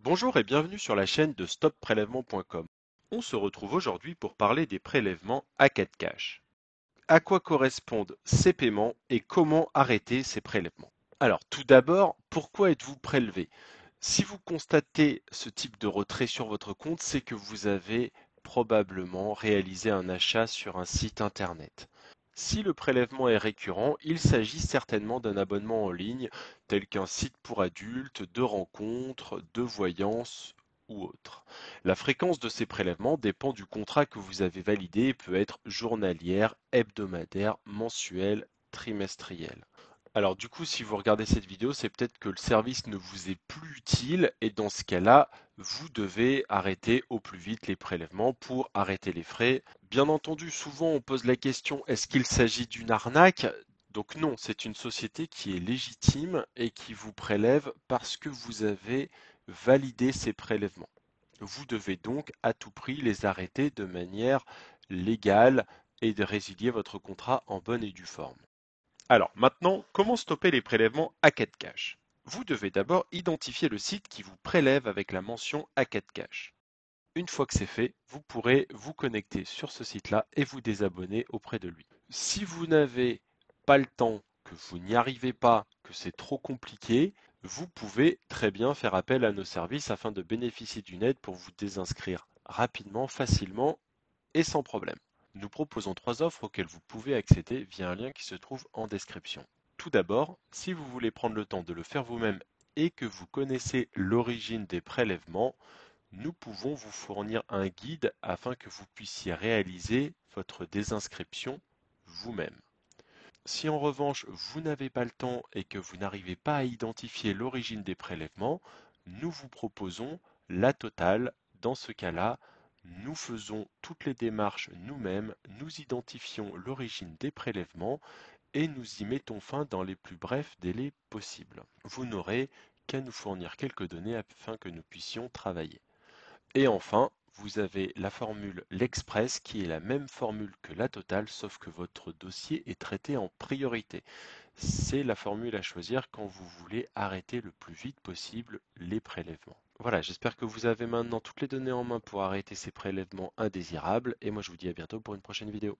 Bonjour et bienvenue sur la chaîne de stopprélèvement.com. On se retrouve aujourd'hui pour parler des prélèvements à 4 cash. À quoi correspondent ces paiements et comment arrêter ces prélèvements? Alors tout d'abord, pourquoi êtes-vous prélevé? Si vous constatez ce type de retrait sur votre compte, c'est que vous avez probablement réalisé un achat sur un site internet. Si le prélèvement est récurrent, il s'agit certainement d'un abonnement en ligne, tel qu'un site pour adultes, de rencontres, de voyances ou autre. La fréquence de ces prélèvements dépend du contrat que vous avez validé et peut être journalière, hebdomadaire, mensuelle, trimestrielle. Alors du coup, si vous regardez cette vidéo, c'est peut-être que le service ne vous est plus utile et dans ce cas-là, vous devez arrêter au plus vite les prélèvements pour arrêter les frais. Bien entendu, souvent on pose la question, est-ce qu'il s'agit d'une arnaque? Donc non, c'est une société qui est légitime et qui vous prélève parce que vous avez validé ces prélèvements. Vous devez donc à tout prix les arrêter de manière légale et de résilier votre contrat en bonne et due forme. Alors maintenant, comment stopper les prélèvements à 4 cash? Vous devez d'abord identifier le site qui vous prélève avec la mention à 4 cash. Une fois que c'est fait, vous pourrez vous connecter sur ce site-là et vous désabonner auprès de lui. Si vous n'avez pas le temps, que vous n'y arrivez pas, que c'est trop compliqué, vous pouvez très bien faire appel à nos services afin de bénéficier d'une aide pour vous désinscrire rapidement, facilement et sans problème. Nous proposons 3 offres auxquelles vous pouvez accéder via un lien qui se trouve en description. Tout d'abord, si vous voulez prendre le temps de le faire vous-même et que vous connaissez l'origine des prélèvements, nous pouvons vous fournir un guide afin que vous puissiez réaliser votre désinscription vous-même. Si en revanche vous n'avez pas le temps et que vous n'arrivez pas à identifier l'origine des prélèvements, nous vous proposons la totale. Dans ce cas-là, nous faisons toutes les démarches nous-mêmes, nous identifions l'origine des prélèvements et nous y mettons fin dans les plus brefs délais possibles. Vous n'aurez qu'à nous fournir quelques données afin que nous puissions travailler. Et enfin, vous avez la formule l'Express qui est la même formule que la totale, sauf que votre dossier est traité en priorité. C'est la formule à choisir quand vous voulez arrêter le plus vite possible les prélèvements. Voilà, j'espère que vous avez maintenant toutes les données en main pour arrêter ces prélèvements indésirables et moi je vous dis à bientôt pour une prochaine vidéo.